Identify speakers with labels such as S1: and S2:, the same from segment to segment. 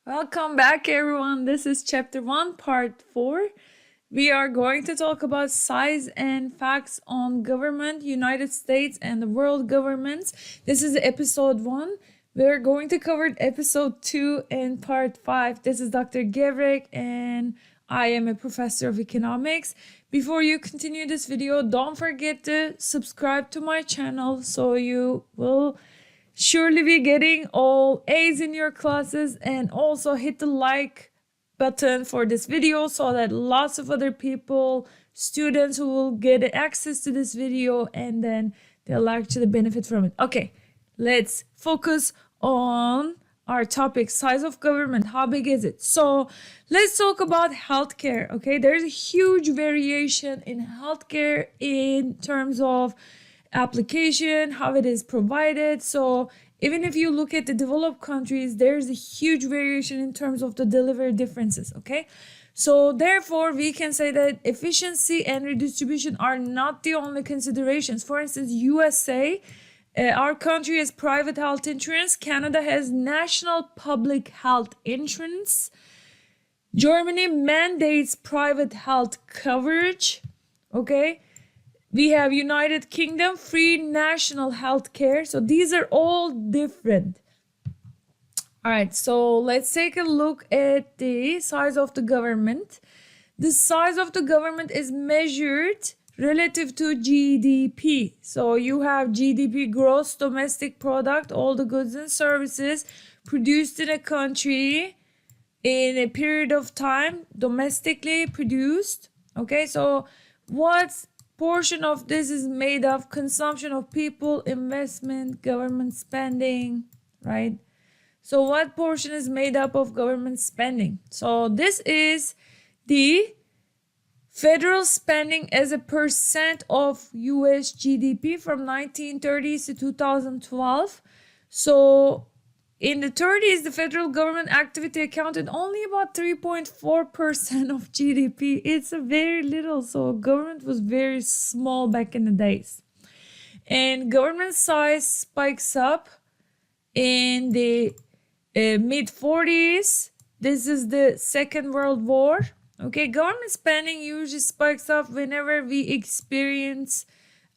S1: Welcome back, everyone. This is chapter 1, part 4. We are going to talk about size and facts on government, United States, and the world governments. This is episode 1. We're going to cover episode 2 and part 5. This is Dr. Gevrek, and I am a professor of economics. Before you continue this video, don't forget to subscribe to my channel so you will surely be getting all A's in your classes, and also hit the like button for this video so that lots of other people, students who will get access to this video, and then they'll actually benefit from it. Okay, let's focus on our topic, size of government. How big is it? So let's talk about healthcare. Okay, there's a huge variation in healthcare in terms of application, how it is provided. So even if you look at the developed countries, there's a huge variation in terms of the delivery differences. Okay, so therefore we can say that efficiency and redistribution are not the only considerations. For instance, USA, our country has private health insurance. Canada has national public health insurance. Germany mandates private health coverage. Okay, we have United Kingdom, free national health care. So these are all different. All right, so let's take a look at the size of the government. The size of the government is measured relative to GDP. So you have GDP, gross domestic product, all the goods and services produced in a country in a period of time, domestically produced. Okay, so what's portion of this is made of consumption of people, investment, government spending, right? So what portion is made up of government spending? So this is the federal spending as a percent of US GDP from 1930s to 2012. So in the 30s, the federal government activity accounted only about 3.4% of GDP. It's a very little, so government was very small back in the days. And government size spikes up in the mid 40s. This is the Second World War. Okay, government spending usually spikes up whenever we experience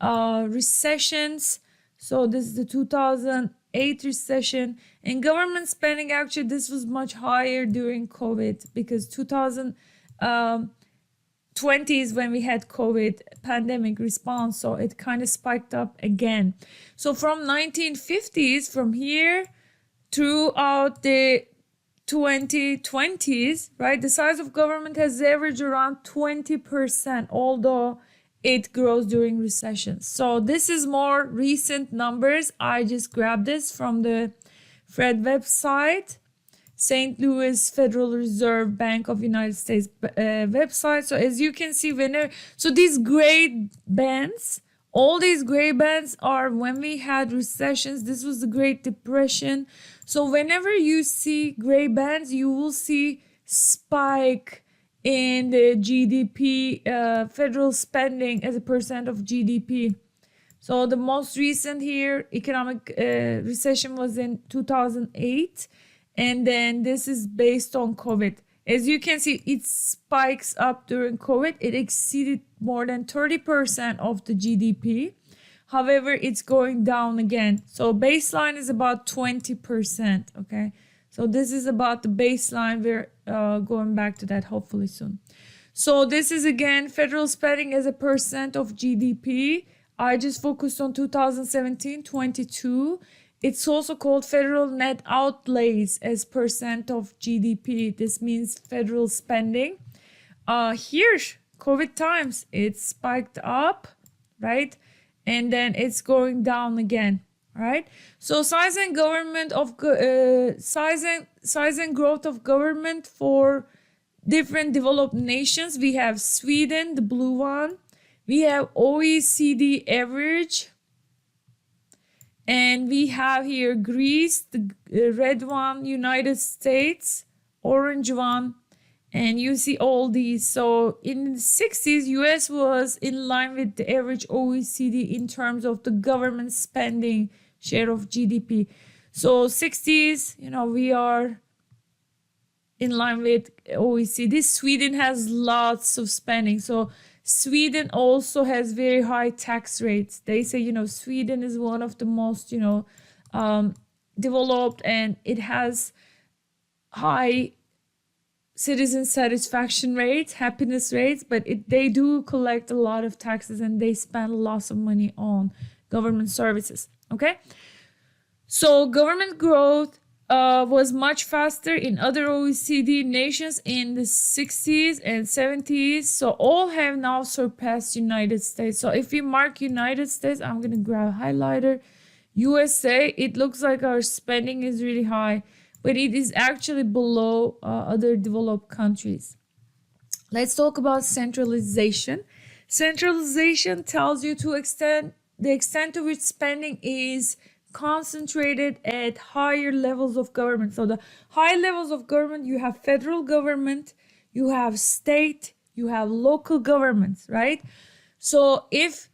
S1: recessions. So this is the 2008 recession, and government spending, actually this was much higher during COVID, because 2020 is when we had COVID pandemic response, so it kind of spiked up again. So from 1950s, from here throughout the 2020s, right, the size of government has averaged around 20%, although it grows during recessions. So this is more recent numbers. I just grabbed this from the Fed website, St. Louis Federal Reserve Bank of United States website. So as you can see, so these gray bands, all these gray bands are when we had recessions. This was the Great Depression. So whenever you see gray bands, you will see spike in the GDP, federal spending as a percent of GDP. So the most recent here economic recession was in 2008, and then this is based on COVID. As you can see, it spikes up during COVID. It exceeded more than 30% of the GDP. However, it's going down again. So baseline is about 20%, okay? So this is about the baseline. We're going back to that hopefully soon. So this is again federal spending as a percent of GDP. I just focused on 2017-22. It's also called federal net outlays as percent of GDP. This means federal spending. Here, COVID times, it spiked up, right? And then it's going down again. Right, so size and government of size and growth of government for different developed nations. We have Sweden, the blue one. We have OECD average, and we have here Greece, the red one, United States, orange one, and you see all these. So in the 60s, US was in line with the average OECD in terms of the government spending share of GDP. So 60s, we are in line with OECD. Sweden has lots of spending. So Sweden also has very high tax rates. They say, Sweden is one of the most, developed, and it has high citizen satisfaction rates, happiness rates, but they do collect a lot of taxes and they spend lots of money on government services. Okay, so government growth was much faster in other OECD nations in the 60s and 70s. So all have now surpassed United States. So if we mark United States, I'm gonna grab a highlighter. USA, it looks like our spending is really high, but it is actually below other developed countries. Let's talk about centralization. Centralization tells you the extent to which spending is concentrated at higher levels of government. So the high levels of government, you have federal government, you have state, you have local governments, right? So if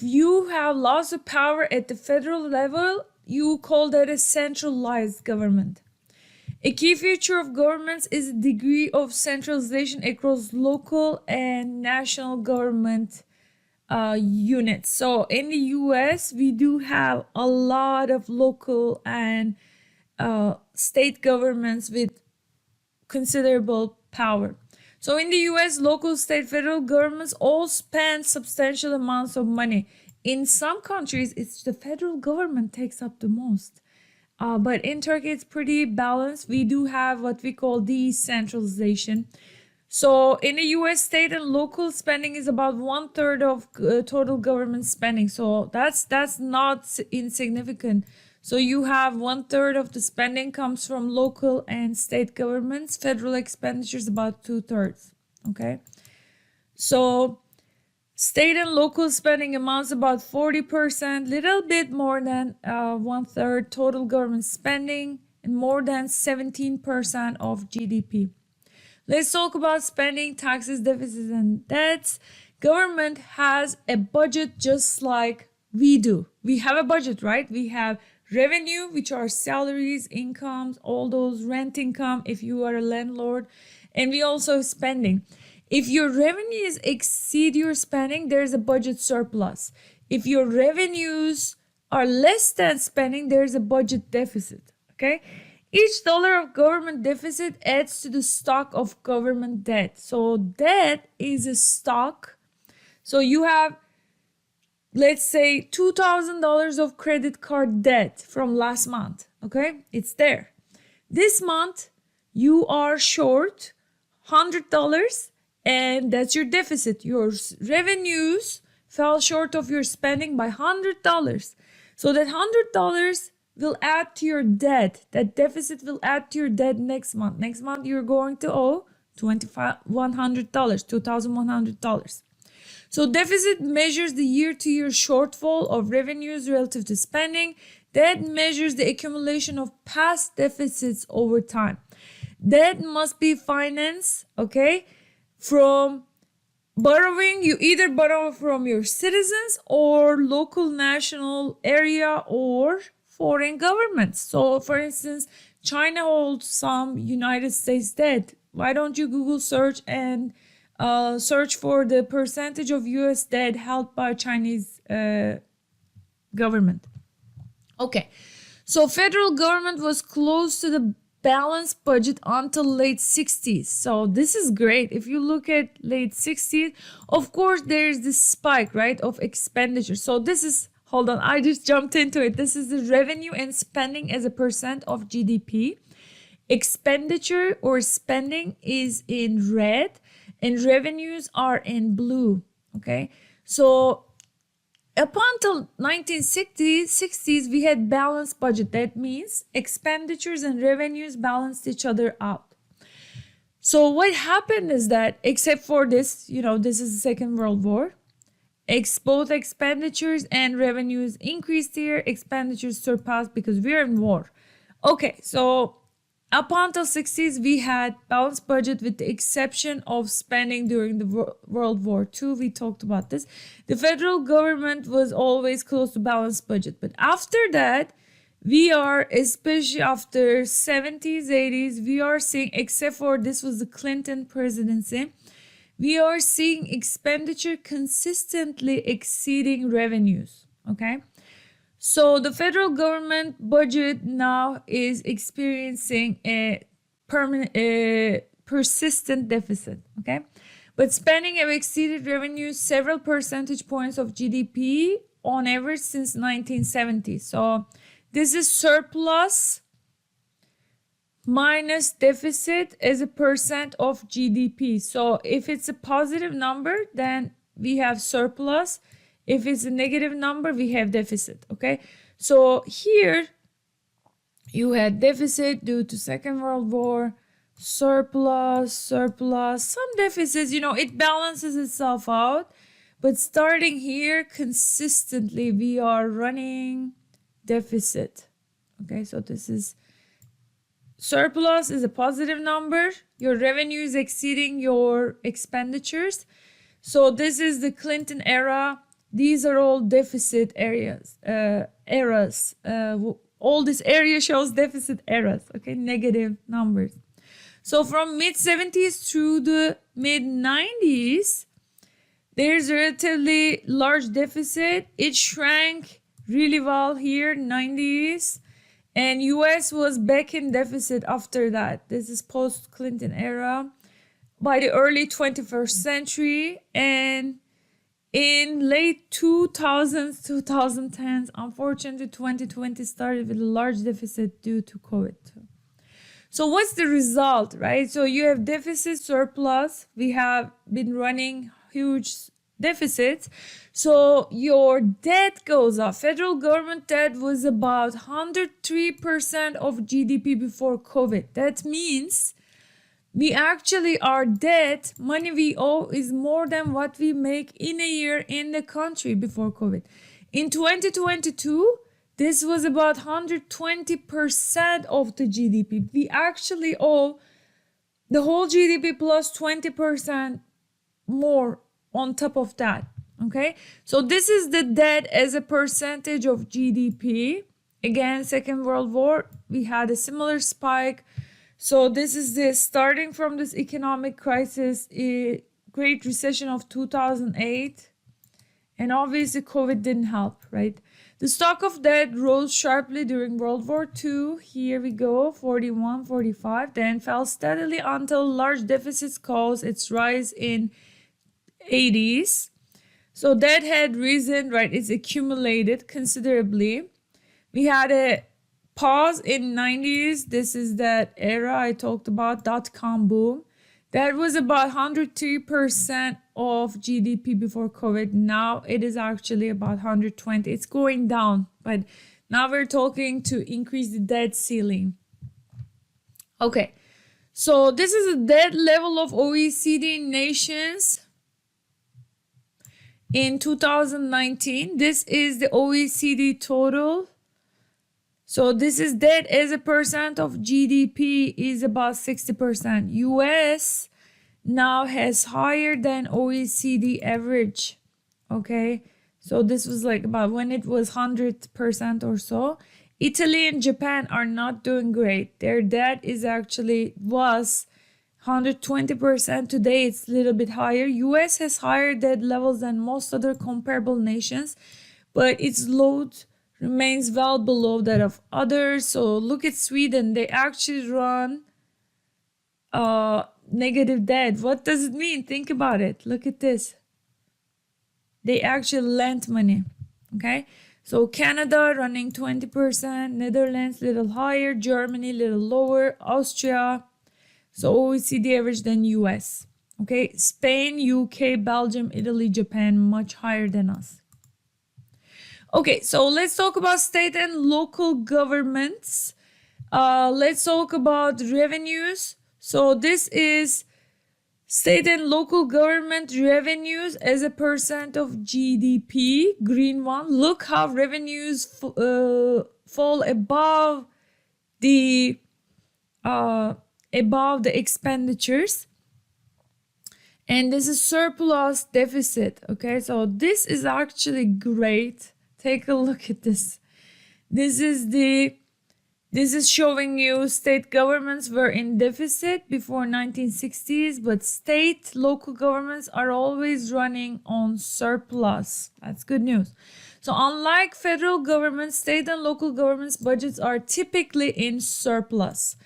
S1: you have lots of power at the federal level, you call that a centralized government. A key feature of governments is a degree of centralization across local and national government units. So in the US, we do have a lot of local and state governments with considerable power. So in the US, local, state, federal governments all spend substantial amounts of money. In some countries, it's the federal government takes up the most. But in Turkey, it's pretty balanced. We do have what we call decentralization. So in the US, state and local spending is about 1/3 of total government spending. So that's not insignificant. So you have 1/3 of the spending comes from local and state governments. Federal expenditures about 2/3. Okay. So state and local spending amounts about 40%, little bit more than 1/3 total government spending, and more than 17% of GDP. Let's talk about spending, taxes, deficits, and debts. Government has a budget just like we do. We have a budget, right? We have revenue, which are salaries, incomes, all those rent income if you are a landlord, and we also have spending. If your revenues exceed your spending, there's a budget surplus. If your revenues are less than spending, there's a budget deficit. Okay? Each dollar of government deficit adds to the stock of government debt. So debt is a stock. So you have, let's say, $2,000 of credit card debt from last month. Okay? It's there. This month, you are short $100, and that's your deficit. Your revenues fell short of your spending by $100. So that $100 will add to your debt. That deficit will add to your debt next month. Next month, you're going to owe $2,100. So deficit measures the year-to-year shortfall of revenues relative to spending. Debt measures the accumulation of past deficits over time. Debt must be financed, okay, from borrowing. You either borrow from your citizens or local, national, area, or foreign governments. So, for instance, China holds some United States debt. Why don't you Google search and search for the percentage of US debt held by Chinese government? Okay, so federal government was close to the balanced budget until late 60s. So this is great. If you look at late 60s, of course, there's this spike, right, of expenditure. So this is, hold on, I just jumped into it. This is the revenue and spending as a percent of GDP. Expenditure or spending is in red and revenues are in blue. Okay, so up until 1960s, we had balanced budget. That means expenditures and revenues balanced each other out. So what happened is that, except for this, this is the Second World War, both expenditures and revenues increased here. Expenditures surpassed because we're in war. Okay, so up until 60s, we had balanced budget with the exception of spending during the World War II. We talked about this. The federal government was always close to balanced budget. But after that, we are, especially after 70s, 80s, we are seeing, except for this was the Clinton presidency, we are seeing expenditure consistently exceeding revenues, okay? So the federal government budget now is experiencing a persistent deficit, okay? But spending have exceeded revenues several percentage points of GDP on average since 1970. So this is surplus minus deficit as a percent of GDP. So if it's a positive number, then we have surplus. If it's a negative number, we have deficit, okay? So here you had deficit due to Second World War, surplus, some deficits, it balances itself out. But starting here, consistently, we are running deficit, okay? So this is surplus is a positive number. Your revenue is exceeding your expenditures. So this is the Clinton era. These are all deficit eras. All this area shows deficit eras, okay? Negative numbers. So from mid-70s through the mid-90s, there's a relatively large deficit. It shrank really well here, 90s. And US was back in deficit after that. This is post-Clinton era. By the early 21st century, and in late 2000s, 2010s, unfortunately 2020 started with a large deficit due to COVID. So what's the result, right? So you have deficit, surplus. We have been running huge deficits. So your debt goes up. Federal government debt was about 103% of GDP before COVID. That means we actually, our debt, money we owe, is more than what we make in a year in the country before COVID. In 2022, this was about 120% of the GDP. We actually owe the whole GDP plus 20% more on top of that, okay? So this is the debt as a percentage of GDP. Again, Second World War, we had a similar spike. So this is this, starting from this economic crisis, Great Recession of 2008. And obviously COVID didn't help, right? The stock of debt rose sharply during World War II. Here we go, 41, 45, then fell steadily until large deficits caused its rise in 80s. So that had risen, right? It's accumulated considerably. We had a pause in 90s. This is that era I talked about, dot-com boom. That was about 103% of GDP before COVID. Now it is actually about 120. It's going down, but now we're talking to increase the debt ceiling. Okay, so this is the debt level of OECD nations in 2019. This is the OECD total. So this is debt as a percent of GDP is about 60%. US now has higher than OECD average. Okay, so this was like about when it was 100% or so. Italy and Japan are not doing great. Their debt is actually was 120%. Today it's a little bit higher. US has higher debt levels than most other comparable nations, but its load remains well below that of others. So look at Sweden. They actually run negative debt. What does it mean? Think about it. Look at this. They actually lent money. Okay. So Canada running 20%, Netherlands little higher, Germany little lower, Austria. So OECD average than US. Okay. Spain, UK, Belgium, Italy, Japan much higher than us. Okay, so let's talk about state and local governments. Let's talk about revenues. So this is state and local government revenues as a percent of GDP, green one. Look how revenues fall above the expenditures. And this is surplus deficit. Okay, so this is actually great. Take a look at this. This is showing you state governments were in deficit before 1960s, but local governments are always running on surplus. That's good news. So unlike federal government, state and local governments' budgets are typically in surplus.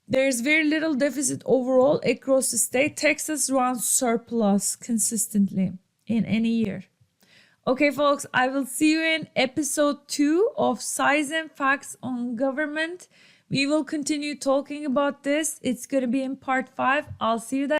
S1: There's very little deficit overall across the state. Texas runs surplus consistently in any year. Okay, folks, I will see you in episode 2 of Size and Facts on Government. We will continue talking about this. It's going to be in part 5. I'll see you there.